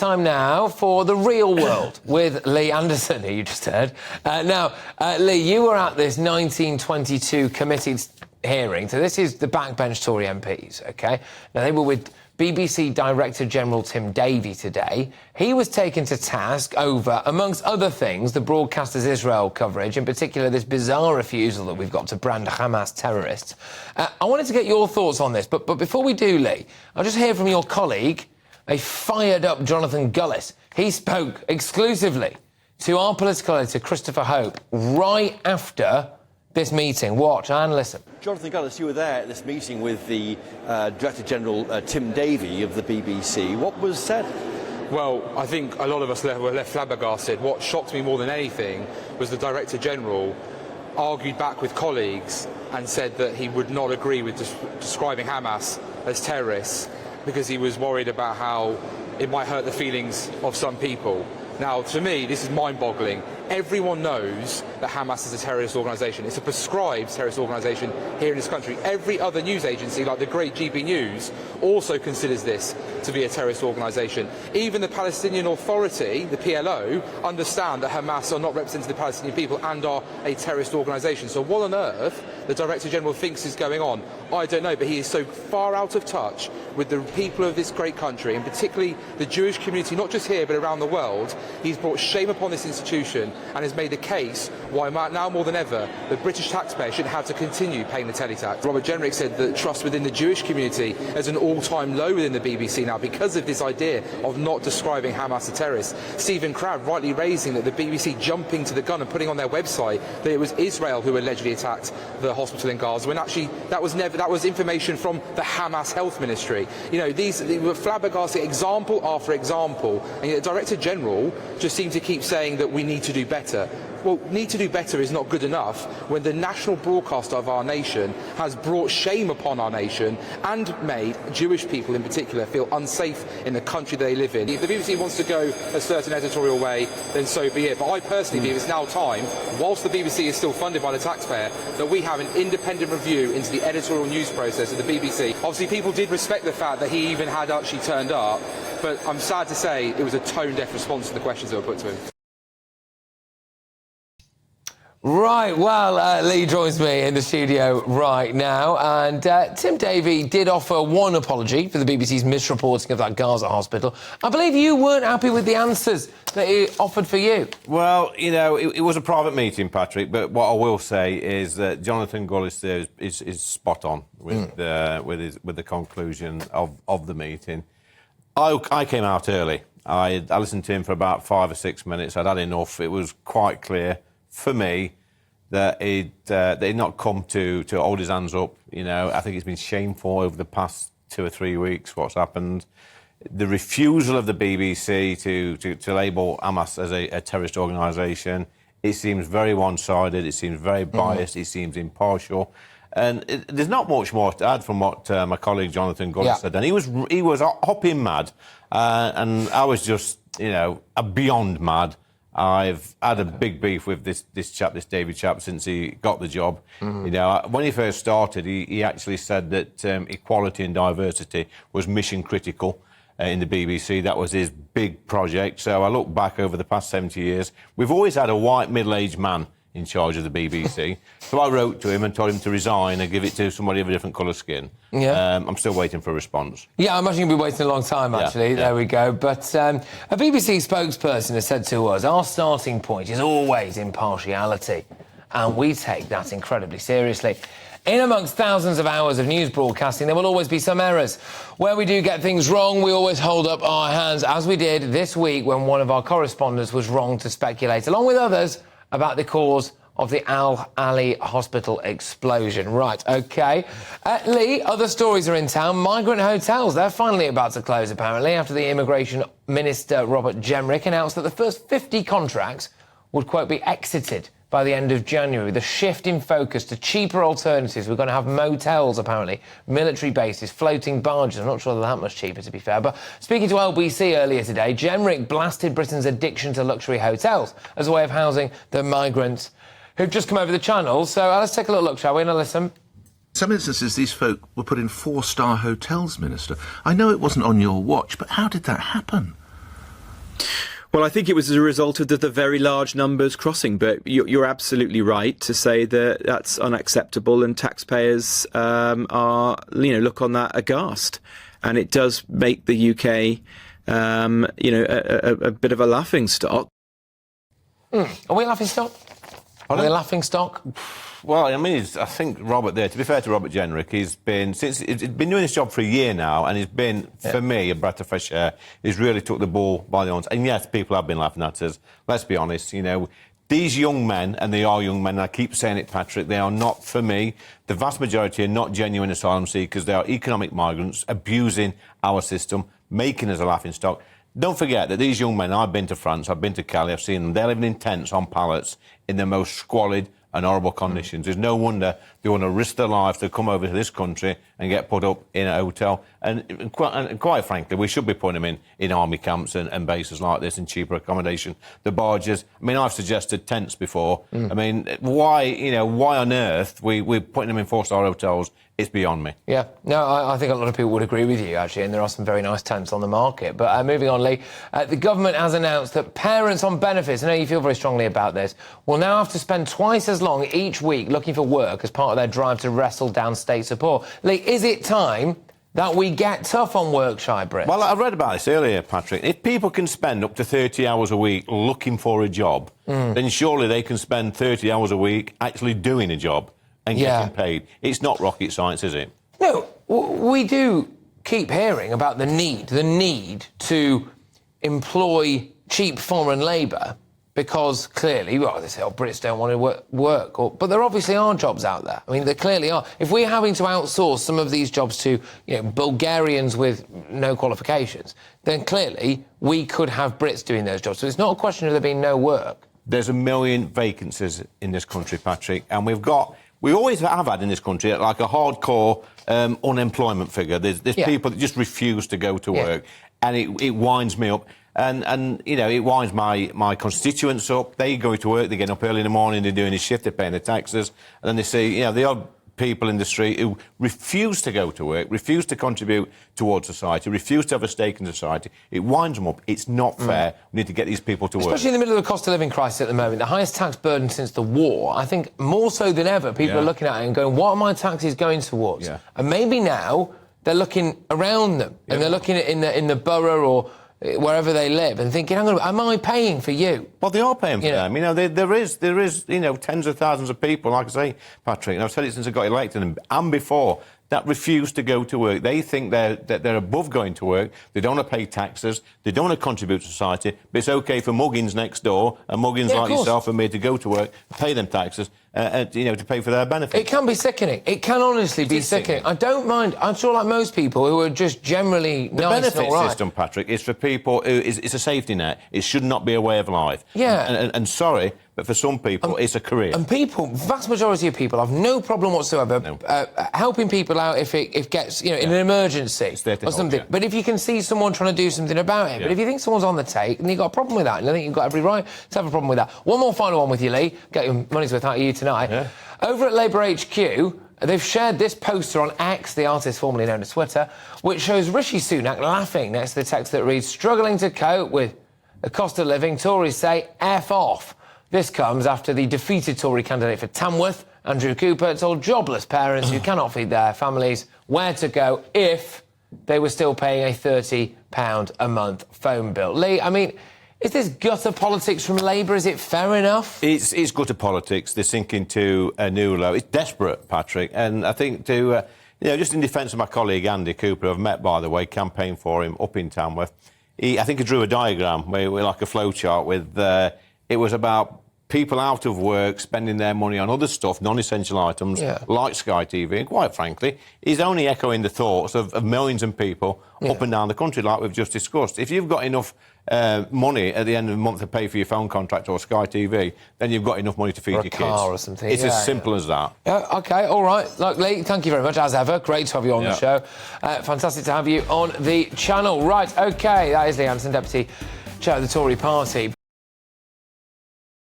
time now for the real world with Lee Anderson, who you just heard. Lee, you were at this 1922 committee hearing. So this is the backbench Tory MPs, OK? Now, they were with BBC Director General Tim Davie today. He was taken to task over, amongst other things, the broadcaster's Israel coverage, in particular this bizarre refusal that we've got to brand Hamas terrorists. I wanted to get your thoughts on this, but before we do, Lee, I'll just hear from your colleague, a fired-up Jonathan Gullis. He spoke exclusively to our political editor, Christopher Hope, right after this meeting. Watch and listen. Jonathan Gullis, you were there at this meeting with the Director General Tim Davie of the BBC. What was said? Well, I think a lot of us were left flabbergasted. What shocked me more than anything was the Director General argued back with colleagues and said that he would not agree with describing Hamas as terrorists because he was worried about how it might hurt the feelings of some people. Now, to me, this is mind-boggling. Everyone knows that Hamas is a terrorist organisation. It's a prescribed terrorist organisation here in this country. Every other news agency, like the great GBNews, also considers this to be a terrorist organisation. Even the Palestinian Authority, the PLO, understand that Hamas are not representing the Palestinian people and are a terrorist organisation. So what on earth the Director General thinks is going on, I don't know, but he is so far out of touch with the people of this great country, and particularly the Jewish community, not just here but around the world. He's brought shame upon this institution and has made the case why now more than ever the British taxpayer should have to continue paying the teletax. Robert Jenrick said that trust within the Jewish community is an all-time low within the BBC now because of this idea of not describing Hamas as terrorists. Stephen Crabb rightly raising that the BBC jumping to the gun and putting on their website that it was Israel who allegedly attacked the hospital in Gaza, when actually that was information from the Hamas Health Ministry. You know, they were flabbergasting example after example, and yet the Director General just seemed to keep saying that we need to do better. Well, need to do better is not good enough when the national broadcaster of our nation has brought shame upon our nation and made Jewish people in particular feel unsafe in the country they live in. If the BBC wants to go a certain editorial way, then so be it. But I personally believe it's now time, whilst the BBC is still funded by the taxpayer, that we have an independent review into the editorial news process of the BBC. Obviously, people did respect the fact that he even had actually turned up, but I'm sad to say it was a tone-deaf response to the questions that were put to him. Right, well, Lee joins me in the studio right now, and Tim Davie did offer one apology for the BBC's misreporting of that Gaza hospital. I believe you weren't happy with the answers that he offered for you. Well, you know, it was a private meeting, Patrick, but what I will say is that Jonathan Gullis there is spot on with the conclusion of the meeting. I came out early. I listened to him for about 5 or 6 minutes. I'd had enough. It was quite clear for me that he'd not come to hold his hands up. You know, I think it's been shameful over the past 2 or 3 weeks what's happened. The refusal of the BBC to label Hamas as a terrorist organisation, it seems very one-sided, it seems very biased, it seems impartial. And there's not much more to add from what my colleague Jonathan Gullis said. And he was hopping mad, and I was just, you know, beyond mad. I've had a big beef with this Davie chap, since he got the job. You know, when he first started, he actually said that equality and diversity was mission critical in the BBC. That was his big project. So I look back over the past 70 years, we've always had a white middle-aged man in charge of the BBC. So I wrote to him and told him to resign and give it to somebody of a different colour skin. I'm still waiting for a response. Yeah, I imagine you'll be waiting a long time, actually. There we go. But a BBC spokesperson has said to us, our starting point is always impartiality, and we take that incredibly seriously. In amongst thousands of hours of news broadcasting, there will always be some errors. Where we do get things wrong, we always hold up our hands, as we did this week when one of our correspondents was wrong to speculate, along with others, about the cause of the Al Ali hospital explosion. Right, OK. Lee, other stories are in town. Migrant hotels, they're finally about to close, apparently, after the Immigration Minister, Robert Jenrick, announced that the first 50 contracts would, quote, be exited by the end of January. The shift in focus to cheaper alternatives. We're going to have motels, apparently, military bases, floating barges. I'm not sure they're that much cheaper, to be fair. But speaking to LBC earlier today, Jenrick blasted Britain's addiction to luxury hotels as a way of housing the migrants who've just come over the channel. So let's take a little look, shall we, and listen. In some instances, these folk were put in 4-star hotels, Minister. I know it wasn't on your watch, but how did that happen? Well, I think it was as a result of the very large numbers crossing, but you're absolutely right to say that that's unacceptable, and taxpayers are, look on that aghast, and it does make the UK, a bit of a laughing stock. Are we a laughing stock? Are we a laughing stock? Well, I mean, I think Robert there, to be fair to Robert Jenrick, he's been doing this job for a year now, and he's been, for me, a breath of fresh air. He's really took the ball by the horns. And yes, people have been laughing at us. Let's be honest, these young men, and they are young men, and I keep saying it, Patrick, they are not, for me, the vast majority are not genuine asylum seekers. They are economic migrants abusing our system, making us a laughing stock. Don't forget that these young men, I've been to France, I've been to Calais, I've seen them, they're living in tents on pallets in the most squalid and horrible conditions. There's no wonder they want to risk their lives to come over to this country and get put up in a hotel. And quite frankly, we should be putting them in army camps and bases like this, in cheaper accommodation. The barges, I mean, I've suggested tents before. I mean, why on earth we're putting them in four-star hotels? It's beyond me. Yeah, no, I think a lot of people would agree with you, actually, and there are some very nice tents on the market. But moving on, Lee, the government has announced that parents on benefits, I know you feel very strongly about this, will now have to spend twice as long each week looking for work as part of their drive to wrestle down state support. Lee, is it time that we get tough on work-shy Brits? Well, I read about this earlier, Patrick. If people can spend up to 30 hours a week looking for a job, then surely they can spend 30 hours a week actually doing a job and getting paid. It's not rocket science, is it? No, we do keep hearing about the need to employ cheap foreign labour because clearly, they say, Brits don't want to work. But there obviously are jobs out there. I mean, there clearly are. If we're having to outsource some of these jobs to, Bulgarians with no qualifications, then clearly we could have Brits doing those jobs. So it's not a question of there being no work. There's a million vacancies in this country, Patrick, and we always have had in this country like a hardcore unemployment figure. There's people that just refuse to go to work, and it winds me up. And it winds my constituents up. They go to work, they get up early in the morning, they're doing a shift, they're paying their taxes, and then they see, the odd people in the street who refuse to go to work, refuse to contribute towards society, refuse to have a stake in society. It winds them up. It's not fair. We need to get these people to work. Especially in the middle of the cost of living crisis at the moment, the highest tax burden since the war. I think more so than ever, people are looking at it and going, what are my taxes going towards? And maybe now they're looking around them and they're looking at in the borough or wherever they live and thinking, am I paying for you? Well, they are paying for them. There is tens of thousands of people, like I say, Patrick, and I've said it since I got elected and before, that refuse to go to work. They think they're above going to work. They don't want to pay taxes. They don't want to contribute to society. But it's OK for muggins next door and muggins like yourself and me to go to work, pay them taxes, to pay for their benefits. It can be sickening. It can honestly be sickening. I don't mind. I'm sure, like most people who are just generally nice and all right. The benefit system, Patrick, is for people who it's a safety net. It should not be a way of life. Yeah. And sorry, but for some people, it's a career. And vast majority of people have no problem whatsoever helping people out if it gets, in an emergency or something. But if you can see someone trying to do something about it, but if you think someone's on the take and you've got a problem with that, and I think you've got every right to have a problem with that. One more final one with you, Lee. Get your money's worth out of you tonight. Yeah. Over at Labour HQ, they've shared this poster on X, the artist formerly known as Twitter, which shows Rishi Sunak laughing next to the text that reads, struggling to cope with the cost of living, Tories say, F off. This comes after the defeated Tory candidate for Tamworth, Andrew Cooper, told jobless parents who cannot feed their families where to go if they were still paying a £30 a month phone bill. Lee, I mean, is this gutter politics from Labour? Is it fair enough? It's gutter politics. They're sinking to a new low. It's desperate, Patrick. And I think just in defence of my colleague Andy Cooper, who I've met, by the way, campaigned for him up in Tamworth, I think he drew a diagram where like a flowchart with... it was about people out of work spending their money on other stuff, non-essential items, like Sky TV. And quite frankly, he's only echoing the thoughts of millions of people up and down the country, like we've just discussed. If you've got enough money at the end of the month to pay for your phone contract or Sky TV, then you've got enough money to feed your kids. Or something. It's as simple as that. OK, all right. Look, Lee, thank you very much, as ever. Great to have you on the show. Fantastic to have you on the channel. Right, OK, that is Lee Anderson, Deputy Chair of the Tory Party.